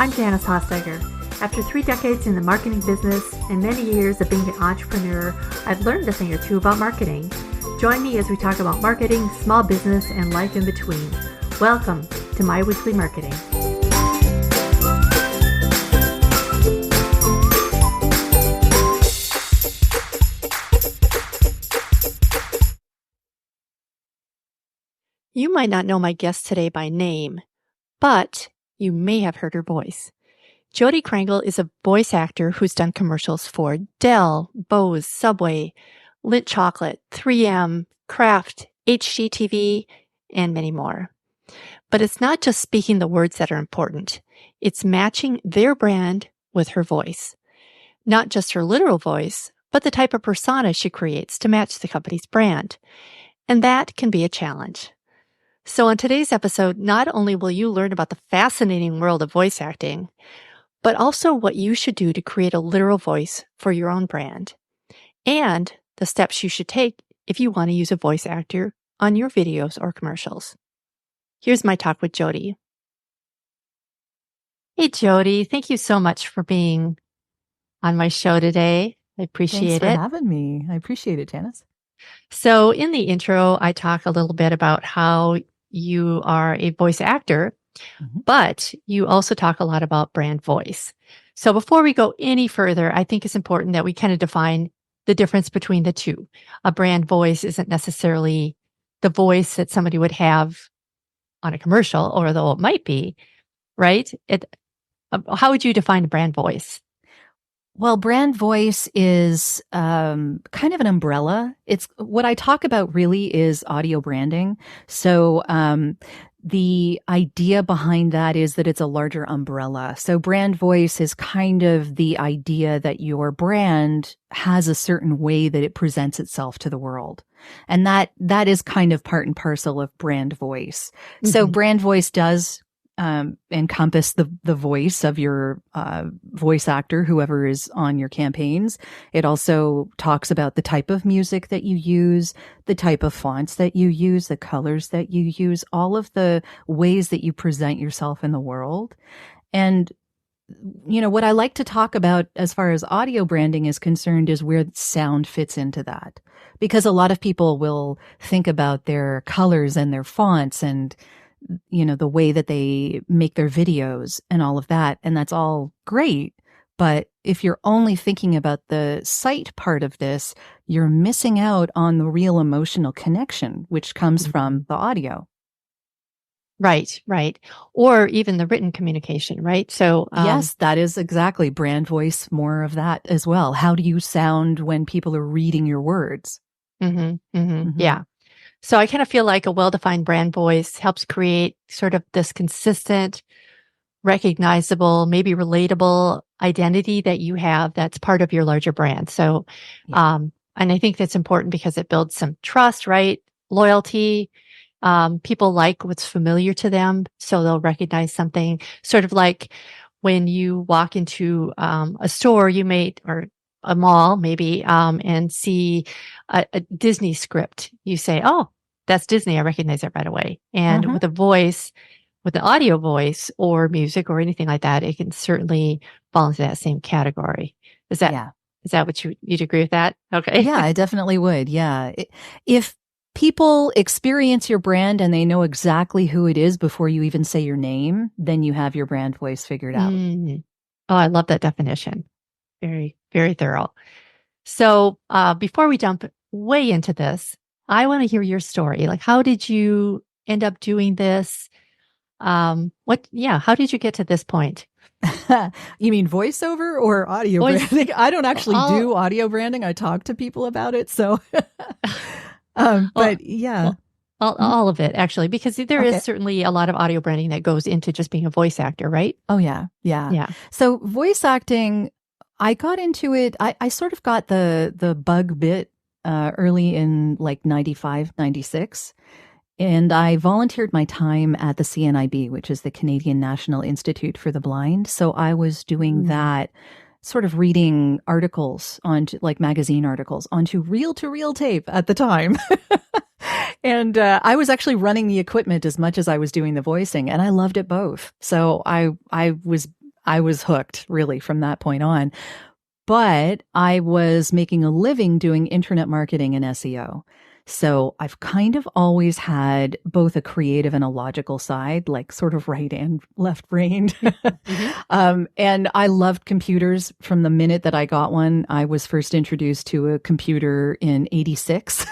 I'm Janice Hostegger. After 3 decades in the marketing business and many years of being an entrepreneur, I've learned a thing or two about marketing. Join me as we talk about marketing, small business, and life in between. Welcome to my weekly marketing. You might not know my guest today by name, but you may have heard her voice. Jodi Krangle is a voice actor who's done commercials for Dell, Bose, Subway, Lindt Chocolate, 3M, Kraft, HGTV, and many more. But it's not just speaking the words that are important. It's matching their brand with her voice. Not just her literal voice, but the type of persona she creates to match the company's brand. And that can be a challenge. So on today's episode, not only will you learn about the fascinating world of voice acting, but also what you should do to create a literal voice for your own brand, and the steps you should take if you want to use a voice actor on your videos or commercials. Here's my talk with Jodi. Hey, Jodi, thank you so much for being on my show today. I appreciate it. Thanks for having me. I appreciate it, Janice. So in the intro, I talk a little bit about how you are a voice actor, but you also talk a lot about brand voice. So before we go any further, I think it's important that we kind of define the difference between the two. A brand voice isn't necessarily the voice that somebody would have on a commercial, although it might be, right? How would you define a brand voice? Well, brand voice is kind of an umbrella. It's what I talk about really is audio branding. So the idea behind that is that it's a larger umbrella. So brand voice is kind of the idea that your brand has a certain way that it presents itself to the world. And that is kind of part and parcel of brand voice. So brand voice does encompass the voice of your voice actor, whoever is on your campaigns. It also talks about the type of music that you use, the type of fonts that you use, the colors that you use, all of the ways that you present yourself in the world. And you know, what I like to talk about as far as audio branding is concerned is where sound fits into that. Because a lot of people will think about their colors and their fonts and you know, the way that they make their videos and all of that. And that's all great. But if you're only thinking about the sight part of this, you're missing out on the real emotional connection, which comes from the audio. Right. Or even the written communication, right? So, yes, that is exactly brand voice, more of that as well. How do you sound when people are reading your words? Yeah. So I kind of feel like a well-defined brand voice helps create sort of this consistent, recognizable, maybe relatable identity that you have that's part of your larger brand. So, and I think that's important because it builds some trust, right? Loyalty. People like what's familiar to them, so they'll recognize something. Sort of like when you walk into a store, or a mall, maybe, and see a Disney script. You say, "Oh, that's Disney. I recognize it right away." And with a voice, with the audio voice or music or anything like that, it can certainly fall into that same category. Is that what you'd agree with that? Okay. Yeah, I definitely would. Yeah. If people experience your brand and they know exactly who it is before you even say your name, then you have your brand voice figured out. Oh, I love that definition. Very, very thorough. So before we jump way into this, I want to hear your story. Like, how did you end up doing this? How did you get to this point? You mean voiceover or audio branding? I don't actually do audio branding. I talk to people about it. So, but yeah. All of it, actually, because there is certainly a lot of audio branding that goes into just being a voice actor, right? Oh, yeah. So voice acting, I got into it. I sort of got the bug bit early in like 95, 96. And I volunteered my time at the CNIB, which is the Canadian National Institute for the Blind. So I was doing that, sort of reading articles onto like magazine articles onto reel-to-reel tape at the time. And I was actually running the equipment as much as I was doing the voicing, and I loved it both. So I was I was hooked really from that point on. But I was making a living doing internet marketing and SEO. So I've kind of always had both a creative and a logical side, like sort of right and left brained. And I loved computers from the minute that I got one. I was first introduced to a computer in '86.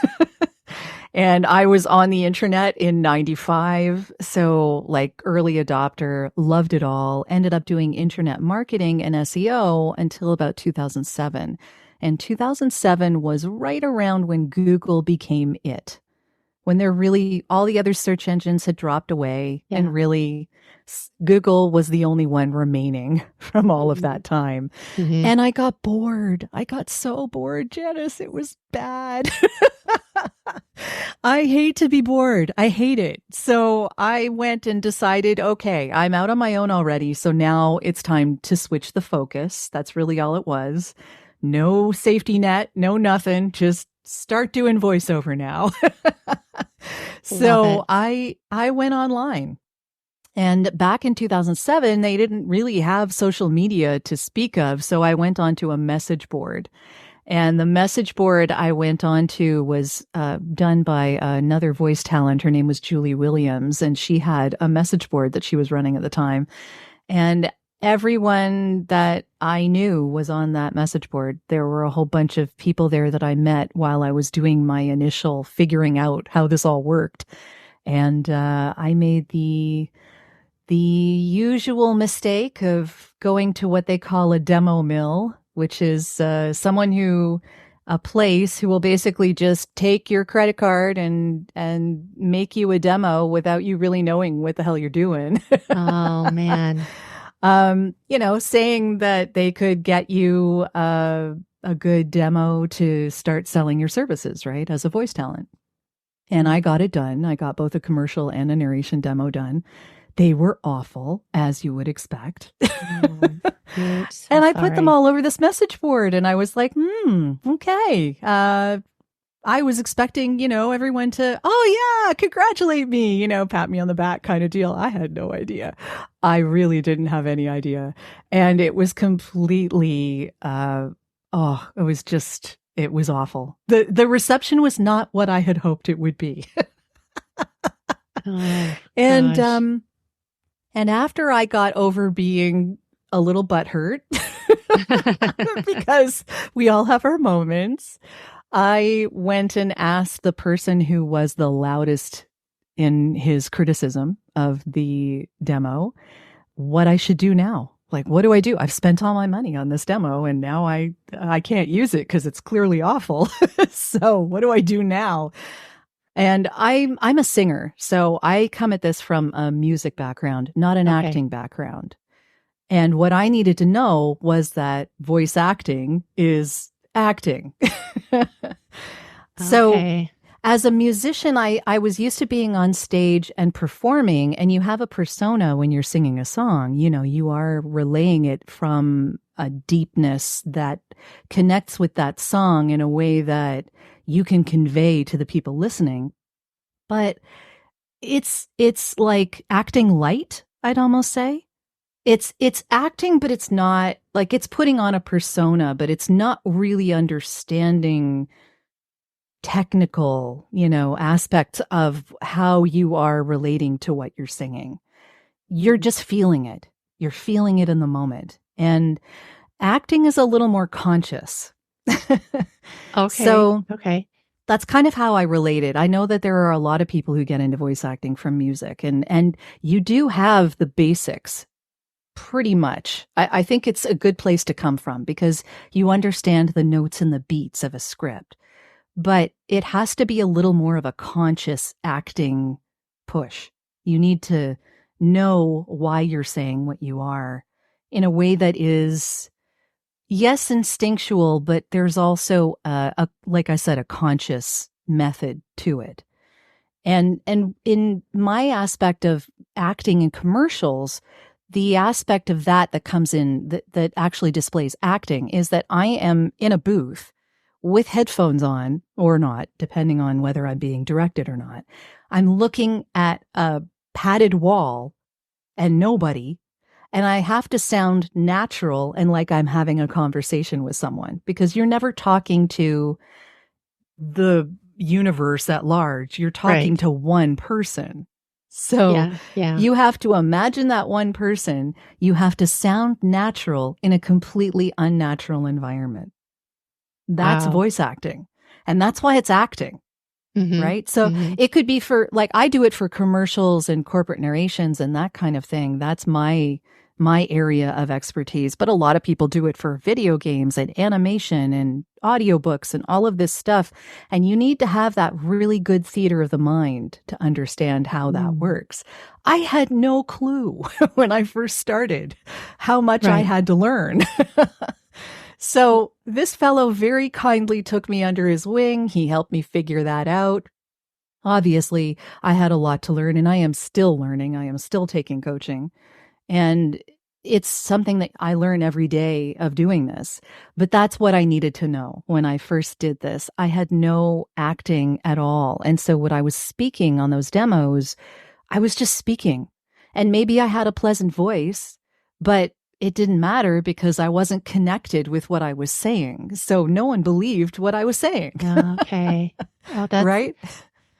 And I was on the internet in '95. So like early adopter, loved it all, ended up doing internet marketing and SEO until about 2007. And 2007 was right around when Google became it, when there really, all the other search engines had dropped away and really Google was the only one remaining from all of that time. And I got bored. I got so bored, Janice. It was bad. I hate to be bored. I hate it. So I went and decided, okay, I'm out on my own already. So now it's time to switch the focus. That's really all it was. No safety net, no nothing. Just start doing voiceover now. So I went online. And back in 2007, they didn't really have social media to speak of. So I went onto a message board. And the message board I went on to was done by another voice talent. Her name was Julie Williams, and she had a message board that she was running at the time. And everyone that I knew was on that message board. There were a whole bunch of people there that I met while I was doing my initial figuring out how this all worked. And I made the usual mistake of going to what they call a demo mill, which is a place who will basically just take your credit card and make you a demo without you really knowing what the hell you're doing. Oh, man. Saying that they could get you a good demo to start selling your services, right, as a voice talent. And I got it done. I got both a commercial and a narration demo done. They were awful, as you would expect. And I put them all over this message board, and I was like, okay. I was expecting, everyone to, oh yeah, congratulate me, pat me on the back kind of deal. I had no idea. I really didn't have any idea. And it was completely, it was awful. The reception was not what I had hoped it would be. And after I got over being a little butthurt, because we all have our moments, I went and asked the person who was the loudest in his criticism of the demo what I should do now. Like, what do I do? I've spent all my money on this demo and now I can't use it because it's clearly awful. So what do I do now? And I'm a singer, so I come at this from a music background, not an acting background. And what I needed to know was that voice acting is acting. So as a musician, I was used to being on stage and performing, and you have a persona when you're singing a song. You are relaying it from a deepness that connects with that song in a way that you can convey to the people listening. But it's like acting light, I'd almost say. It's acting, but it's not like it's putting on a persona, but it's not really understanding technical, aspects of how you are relating to what you're singing. You're just feeling it. You're feeling it in the moment. And acting is a little more conscious. So that's kind of how I relate it. I know that there are a lot of people who get into voice acting from music, and you do have the basics pretty much. I think it's a good place to come from because you understand the notes and the beats of a script. But it has to be a little more of a conscious acting push. You need to know why you're saying what you are in a way that is, yes, instinctual, but there's also like I said, a conscious method to it. And in my aspect of acting in commercials, the aspect of that comes in that actually displays acting is that I am in a booth with headphones on or not, depending on whether I'm being directed or not. I'm looking at a padded wall and nobody, And I have to sound natural and like I'm having a conversation with someone, because you're never talking to the universe at large. You're talking Right. to one person. So Yeah. Yeah. you have to imagine that one person. You have to sound natural in a completely unnatural environment. That's Wow. voice acting. And that's why it's acting, Mm-hmm. right? So Mm-hmm. it could be for, like, I do it for commercials and corporate narrations and that kind of thing. That's my area of expertise. But a lot of people do it for video games and animation and audiobooks and all of this stuff. And you need to have that really good theater of the mind to understand how that Mm. works. I had no clue when I first started how much I Right. had to learn. So this fellow very kindly took me under his wing. He helped me figure that out. Obviously, I had a lot to learn, and I am still learning. I am still taking coaching. And it's something that I learn every day of doing this. But that's what I needed to know when I first did this. I had no acting at all. And so what I was speaking on those demos, I was just speaking. And maybe I had a pleasant voice, but it didn't matter because I wasn't connected with what I was saying. So no one believed what I was saying. Okay. Oh, Right?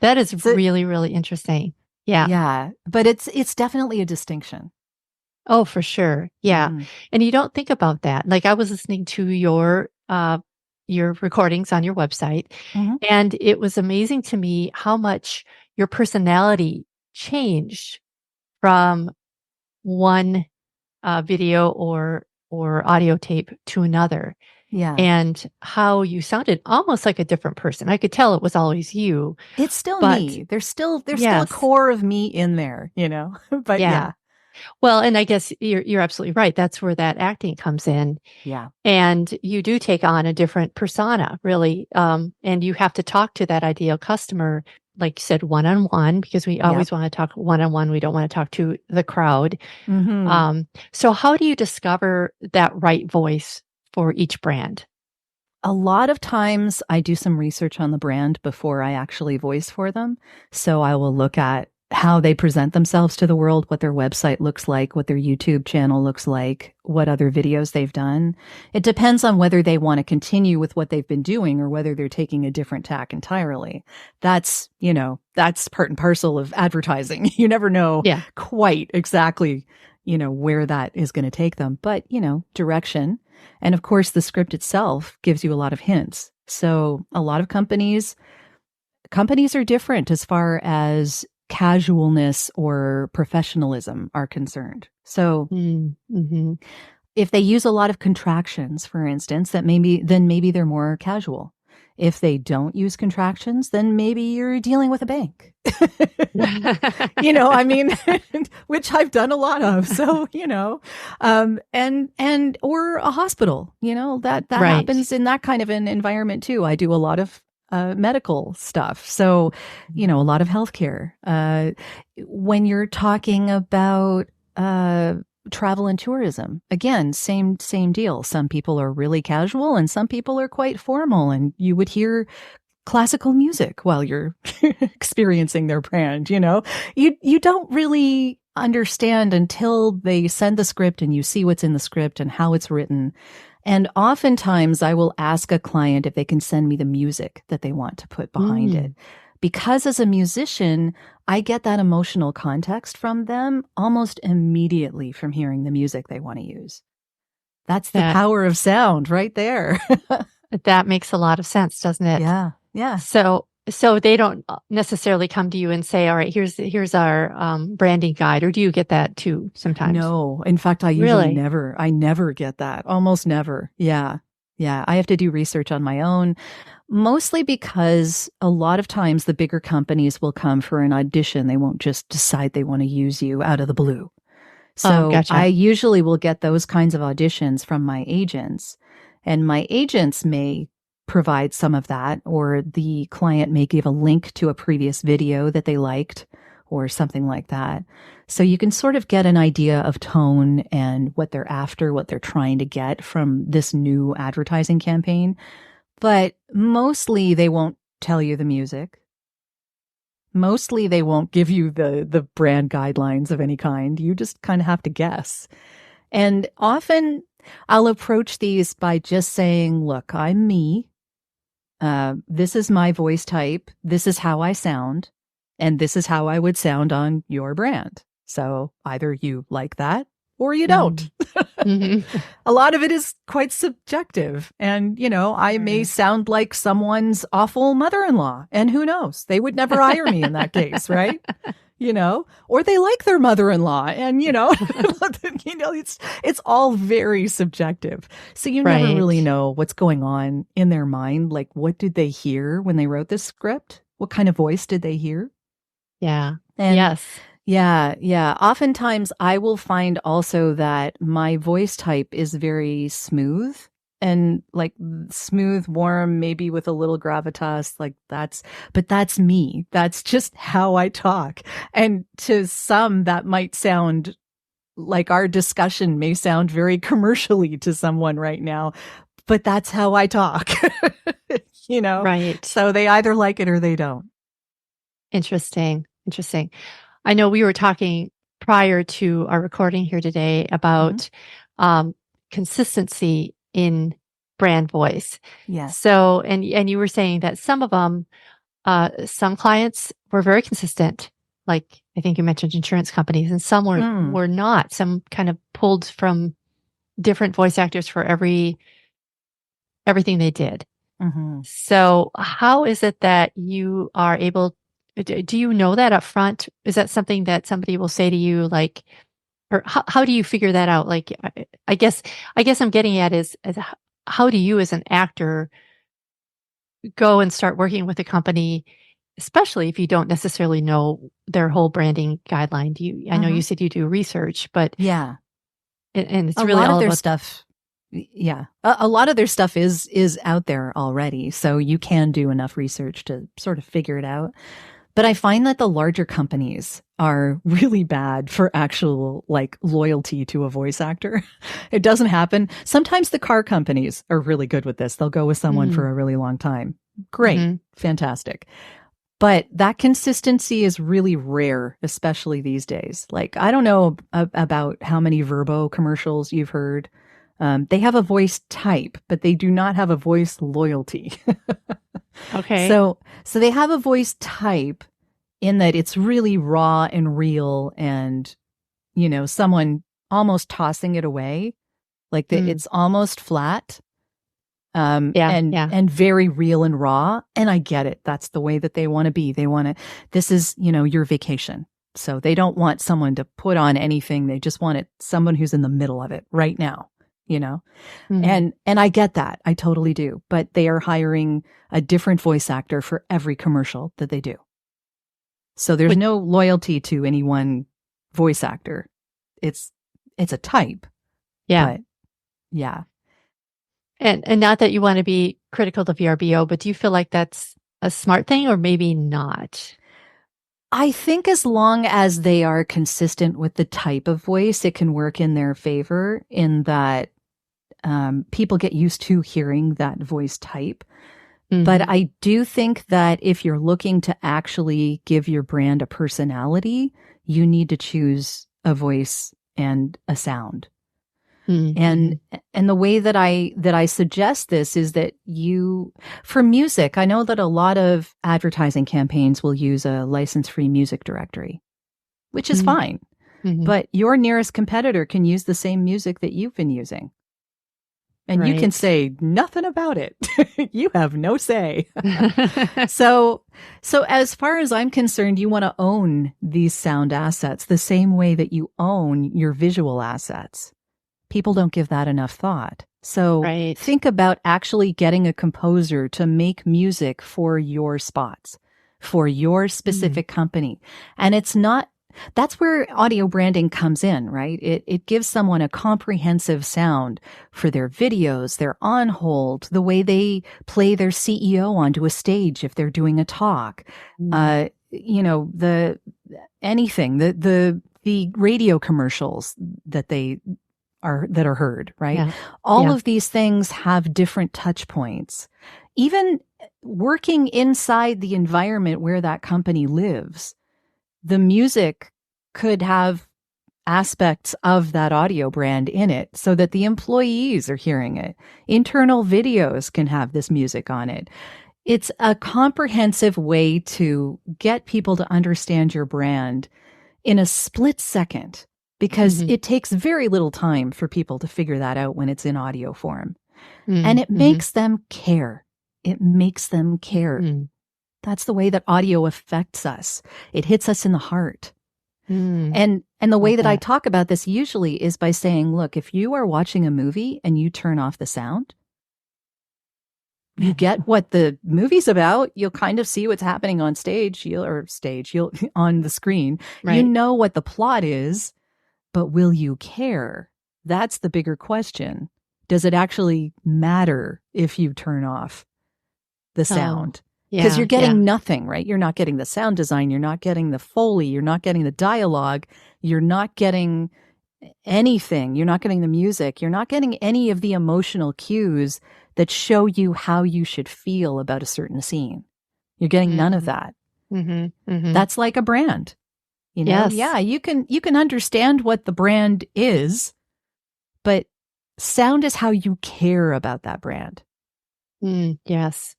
that is So, really, really interesting. Yeah. yeah, but it's definitely a distinction. Oh, for sure. Yeah. Mm-hmm. And you don't think about that. Like I was listening to your recordings on your website, Mm-hmm. and it was amazing to me how much your personality changed from one video or audio tape to another, Yeah. and how you sounded almost like a different person. I could tell it was always you, It's still but me. There's still a yes, core of me in there, you know. But yeah. yeah. Well, and I guess you're absolutely right. That's where that acting comes in. Yeah. And you do take on a different persona, really. And you have to talk to that ideal customer, like you said, one on one, because we Yep. always want to talk one on one. We don't want to talk to the crowd. Mm-hmm. So how do you discover that right voice for each brand? A lot of times I do some research on the brand before I actually voice for them. So I will look at how they present themselves to the world, what their website looks like, what their YouTube channel looks like, what other videos they've done. It depends on whether they want to continue with what they've been doing or whether they're taking a different tack entirely. That's part and parcel of advertising. You never know Yeah. quite exactly, where that is going to take them, but, direction. And of course, the script itself gives you a lot of hints. So a lot of companies are different as far as casualness or professionalism are concerned. So Mm-hmm. if they use a lot of contractions, for instance, then maybe they're more casual. If they don't use contractions, then maybe you're dealing with a bank. I mean, which I've done a lot of. So, or a hospital, that Right. happens in that kind of an environment too. I do a lot of medical stuff. So, a lot of healthcare. When you're talking about travel and tourism, again, same deal. Some people are really casual and some people are quite formal, and you would hear classical music while you're experiencing their brand. You don't really understand until they send the script and you see what's in the script and how it's written. And oftentimes I will ask a client if they can send me the music that they want to put behind it. Because as a musician, I get that emotional context from them almost immediately from hearing the music they want to use. That's the power of sound right there. That makes a lot of sense, doesn't it? Yeah. Yeah. So they don't necessarily come to you and say, all right, here's our branding guide, or do you get that too sometimes? No. In fact, I never get that. Almost never. Yeah. Yeah. I have to do research on my own, mostly because a lot of times the bigger companies will come for an audition. They won't just decide they want to use you out of the blue. So gotcha. I usually will get those kinds of auditions from my agents, and my agents may provide some of that, or the client may give a link to a previous video that they liked or something like that. So you can sort of get an idea of tone and what they're after, what they're trying to get from this new advertising campaign. But mostly they won't tell you the music. Mostly they won't give you the brand guidelines of any kind. You just kind of have to guess. And often I'll approach these by just saying, look, I'm me. This is my voice type. This is how I sound. And this is how I would sound on your brand. So either you like that or you don't. Mm-hmm. A lot of it is quite subjective. And, I may sound like someone's awful mother-in-law. And who knows? They would never hire me in that case, right? Or they like their mother-in-law. And, it's all very subjective. So you never really know what's going on in their mind. Like, what did they hear when they wrote this script? What kind of voice did they hear? Yeah. And yes. Yeah. Oftentimes I will find also that my voice type is very smooth and like smooth, warm, maybe with a little gravitas. But that's me. That's just how I talk. And to some that might sound like our discussion may sound very commercially to someone right now, but that's how I talk, Right. So they either like it or they don't. Interesting. I know we were talking prior to our recording here today about consistency in brand voice. Yes. So, and you were saying that some of them, some clients were very consistent. Like I think you mentioned insurance companies, and some were not. Some kind of pulled from different voice actors for everything they did. Mm-hmm. So, how is it that you are able? Do you know that up front? Is that something that somebody will say to you, like, or how do you figure that out? Like, I guess I'm getting at is how do you as an actor go and start working with a company, especially if you don't necessarily know their whole branding guideline? I know you said you do research, but yeah, and it's a really lot all of their about stuff. Yeah, a lot of their stuff is out there already, so you can do enough research to sort of figure it out. But I find that the larger companies are really bad for actual loyalty to a voice actor. It doesn't happen. Sometimes the car companies are really good with this. They'll go with someone for a really long time. Great. Fantastic. But that consistency is really rare, especially these days. Like, I don't know about how many Verbo commercials you've heard. They have a voice type, but they do not have a voice loyalty. Okay. So they have a voice type in that it's really raw and real and, someone almost tossing it away. Like it's almost flat. And very real and raw. And I get it. That's the way that they want to be. This is, your vacation. So they don't want someone to put on anything. They just want someone who's in the middle of it right now. And I get that. I totally do. But they are hiring a different voice actor for every commercial that they do. So there's no loyalty to any one voice actor. It's a type. Yeah. But yeah. And not that you want to be critical of VRBO, but do you feel like that's a smart thing or maybe not? I think as long as they are consistent with the type of voice, it can work in their favor in that people get used to hearing that voice type. But I do think that if you're looking to actually give your brand a personality, you need to choose a voice and a sound. And the way that I suggest this is that for music, I know that a lot of advertising campaigns will use a license-free music directory, which is fine. But your nearest competitor can use the same music that you've been using. And you can say nothing about it. You have no say. So as far as I'm concerned, you want to own these sound assets the same way that you own your visual assets. People don't give that enough thought. So think about actually getting a composer to make music for your spots, for your specific company. And that's where audio branding comes in, right? It gives someone a comprehensive sound for their videos, their on hold, the way they play their CEO onto a stage if they're doing a talk, the radio commercials that are heard, right? All of these things have different touch points. Even working inside the environment where that company lives, the music could have aspects of that audio brand in it so that the employees are hearing it. Internal videos can have this music on it. It's a comprehensive way to get people to understand your brand in a split second, because it takes very little time for people to figure that out when it's in audio form. And it makes them care. It makes them care. That's the way that audio affects us. It hits us in the heart. And the way that I talk about this usually is by saying, look, if you are watching a movie and you turn off the sound, you get what the movie's about. You'll kind of see what's happening on stage, you'll on the screen. Right. You know what the plot is, but will you care? That's the bigger question. Does it actually matter if you turn off the sound? Because you're getting nothing, right? You're not getting the sound design. You're not getting the Foley. You're not getting the dialogue. You're not getting anything. You're not getting the music. You're not getting any of the emotional cues that show you how you should feel about a certain scene. You're getting none of that. That's like a brand. You know, you can understand what the brand is, but sound is how you care about that brand. Yes.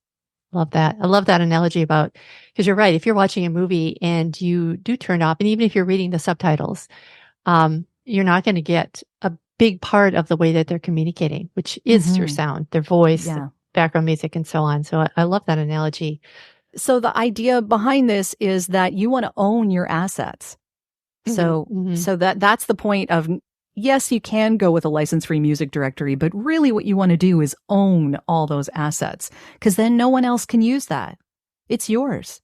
Love that. I love that analogy about, because you're right. If you're watching a movie and you do turn off, and even if you're reading the subtitles, you're not going to get a big part of the way that they're communicating, which is your sound, their voice, the background music, and so on. So I love that analogy. So the idea behind this is that you want to own your assets. So that's the point of, yes, you can go with a license-free music directory, but really what you want to do is own all those assets, because then no one else can use that. It's yours.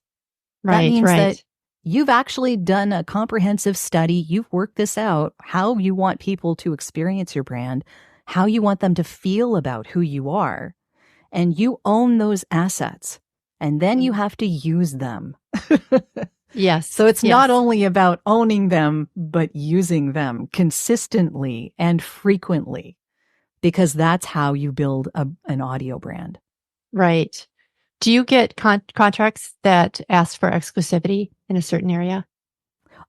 That means that you've actually done a comprehensive study. You've worked this out, how you want people to experience your brand, how you want them to feel about who you are, and you own those assets, and then you have to use them. Yes. So it's not only about owning them, but using them consistently and frequently, because that's how you build an audio brand. Right. Do you get contracts that ask for exclusivity in a certain area?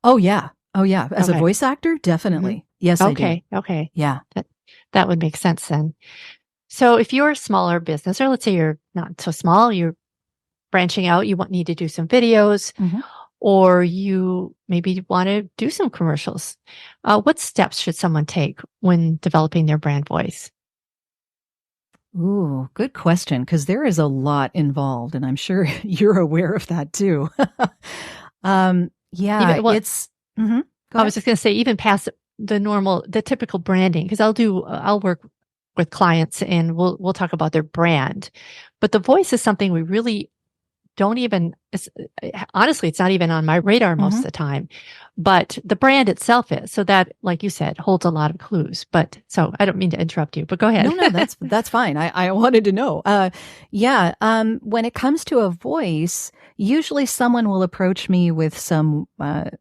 Oh, yeah. As a voice actor, definitely. Yes, I do. Okay. Yeah. That would make sense then. So if you're a smaller business, or let's say you're not so small, you're branching out, you need to do some videos, or you maybe want to do some commercials. What steps should someone take when developing their brand voice? Ooh, good question, because there is a lot involved, and I'm sure you're aware of that too. I was just going to say, even past the typical branding, because I'll work with clients and we'll talk about their brand, but the voice is something we really don't even, honestly, it's not even on my radar most of the time, but the brand itself is. So that, like you said, holds a lot of clues. But so I don't mean to interrupt you, but go ahead. No, that's fine. I wanted to know. When it comes to a voice, usually someone will approach me with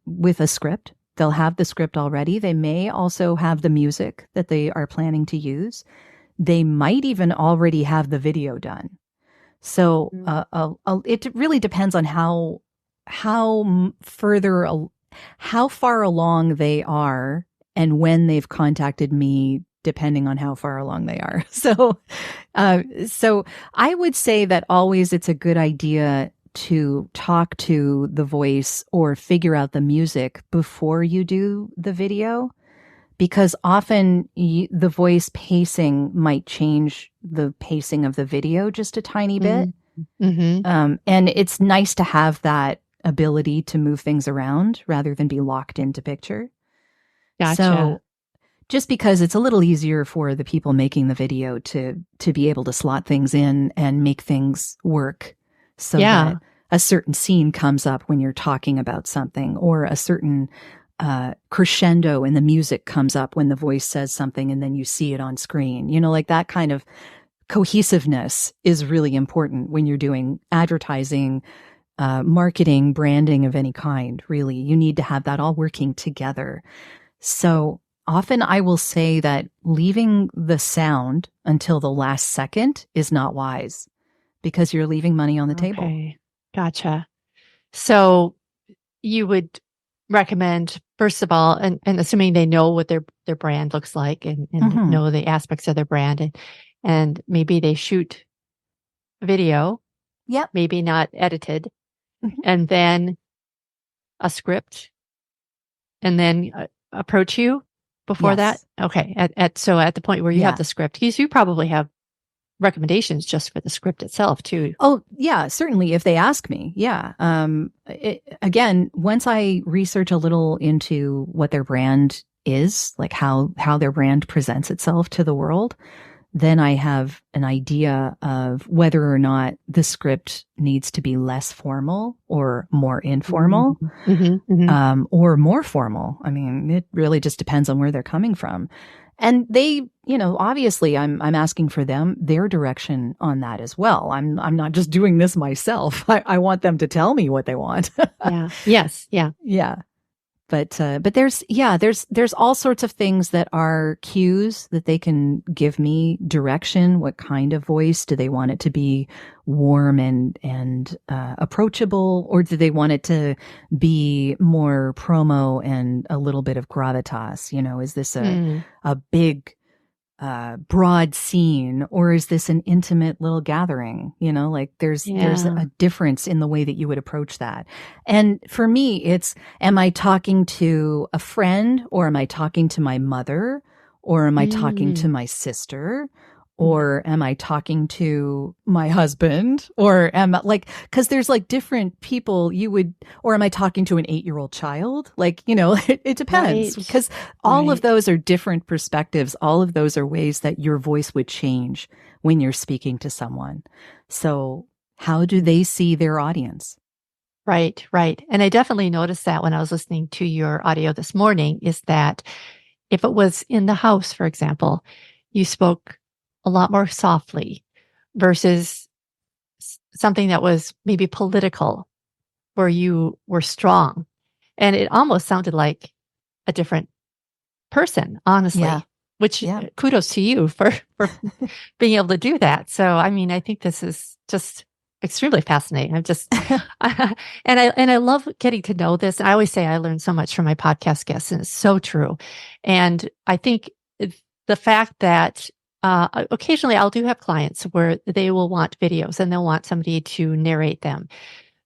with a script. They'll have the script already. They may also have the music that they are planning to use. They might even already have the video done. So it really depends on how far along they are and when they've contacted me, depending on how far along they are. So I would say that always it's a good idea to talk to the voice or figure out the music before you do the video, because often the voice pacing might change the pacing of the video just a tiny bit. And it's nice to have that ability to move things around rather than be locked into picture. Gotcha. So just because it's a little easier for the people making the video to be able to slot things in and make things work, so that a certain scene comes up when you're talking about something, or a certain crescendo in the music comes up when the voice says something and then you see it on screen. You know, like that kind of cohesiveness is really important when you're doing advertising, marketing, branding of any kind. Really, you need to have that all working together. So often I will say that leaving the sound until the last second is not wise, because you're leaving money on the table. Okay. Gotcha. So you would recommend, first of all, and assuming they know what their brand looks like and Mm-hmm. know the aspects of their brand, and maybe they shoot video, Yep. maybe not edited, Mhm. and then a script, and then approach you before that. Yes. Okay. So at the point where you have Yeah. the script, because you probably have recommendations just for the script itself too. Oh, yeah, certainly if they ask me. Yeah. Again, once I research a little into what their brand is, like how their brand presents itself to the world, then I have an idea of whether or not the script needs to be less formal or more informal, or more formal. I mean, it really just depends on where they're coming from. And they, obviously I'm asking for their direction on that as well. I'm not just doing this myself. I want them to tell me what they want. Yeah. Yes. Yeah. Yeah. But there's all sorts of things that are cues that they can give me direction. What kind of voice do they want it to be? Warm and approachable, or do they want it to be more promo and a little bit of gravitas? Is this a big broad scene, or is this an intimate little gathering? Like there's a difference in the way that you would approach that. And for me, it's, am I talking to a friend, or am I talking to my mother, or am I talking to my sister, or am I talking to my husband, or because there's like different people or am I talking to an 8-year-old child? Like, it depends, because all of those are different perspectives. All of those are ways that your voice would change when you're speaking to someone. So how do they see their audience? Right. And I definitely noticed that when I was listening to your audio this morning, is that if it was in the house, for example, you spoke a lot more softly versus something that was maybe political, where you were strong. And it almost sounded like a different person, honestly, which kudos to you for being able to do that. So, I mean, I think this is just extremely fascinating. I'm just, and I love getting to know this. I always say I learn so much from my podcast guests, and it's so true. And I think the fact that occasionally I'll do have clients where they will want videos and they'll want somebody to narrate them.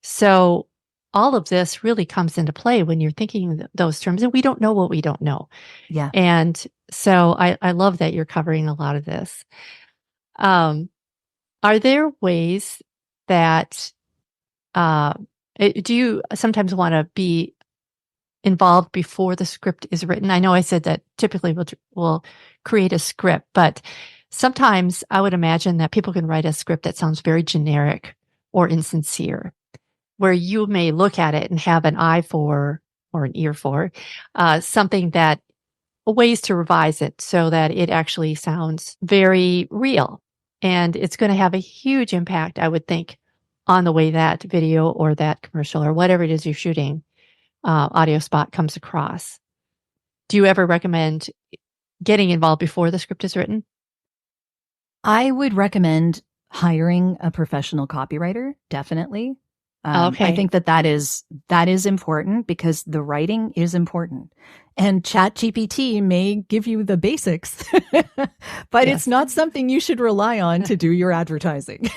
So all of this really comes into play when you're thinking those terms, and we don't know what we don't know. Yeah. And so I love that you're covering a lot of this. Are there ways that, do you sometimes want to be involved before the script is written? I know I said that typically we'll create a script, but sometimes I would imagine that people can write a script that sounds very generic or insincere, where you may look at it and have an eye for, or an ear for, something that, ways to revise it so that it actually sounds very real. And it's going to have a huge impact, I would think, on the way that video or that commercial or whatever it is you're shooting, audio spot comes across. Do you ever recommend getting involved before the script is written? I would recommend hiring a professional copywriter, definitely. Okay. I think that is important, because the writing is important. And ChatGPT may give you the basics, but it's not something you should rely on to do your advertising.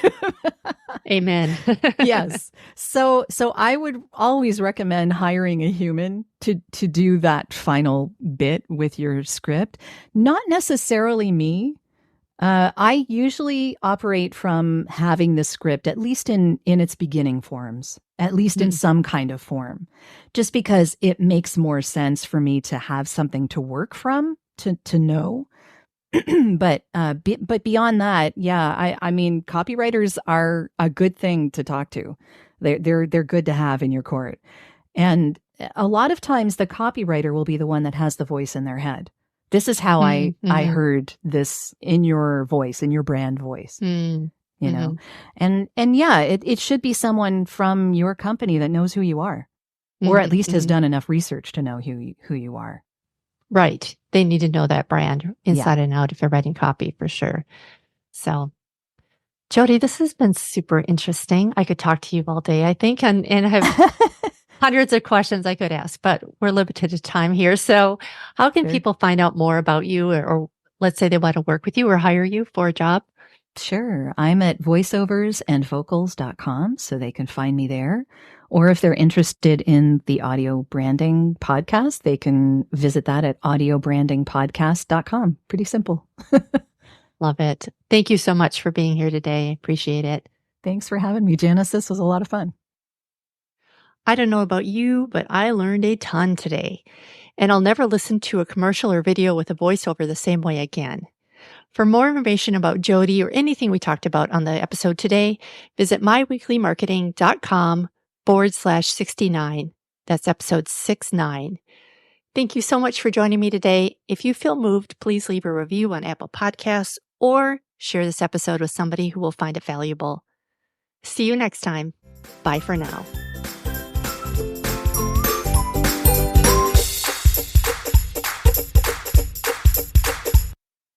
Amen. Yes. So I would always recommend hiring a human to do that final bit with your script. Not necessarily me. I usually operate from having the script, at least in its beginning forms, at least in some kind of form, just because it makes more sense for me to have something to work from, to know. But beyond that, I mean, copywriters are a good thing to talk to. They're good to have in your court. And a lot of times the copywriter will be the one that has the voice in their head. This is how I heard this in your voice, in your brand voice, you know, and yeah, it should be someone from your company that knows who you are, or at least has done enough research to know who you are. Right. They need to know that brand inside and out if they're writing copy, for sure. So, Jodi, this has been super interesting. I could talk to you all day, I think, and have hundreds of questions I could ask, but we're limited to time here. So how can Sure. people find out more about you or let's say they want to work with you or hire you for a job? Sure. I'm at voiceoversandvocals.com, so they can find me there. Or if they're interested in the audio branding podcast, they can visit that at audiobrandingpodcast.com. Pretty simple. Love it. Thank you so much for being here today. I appreciate it. Thanks for having me, Janice. This was a lot of fun. I don't know about you, but I learned a ton today. And I'll never listen to a commercial or video with a voiceover the same way again. For more information about Jodi or anything we talked about on the episode today, visit myweeklymarketing.com/69. That's episode 69. Thank you so much for joining me today. If you feel moved, please leave a review on Apple Podcasts or share this episode with somebody who will find it valuable. See you next time. Bye for now.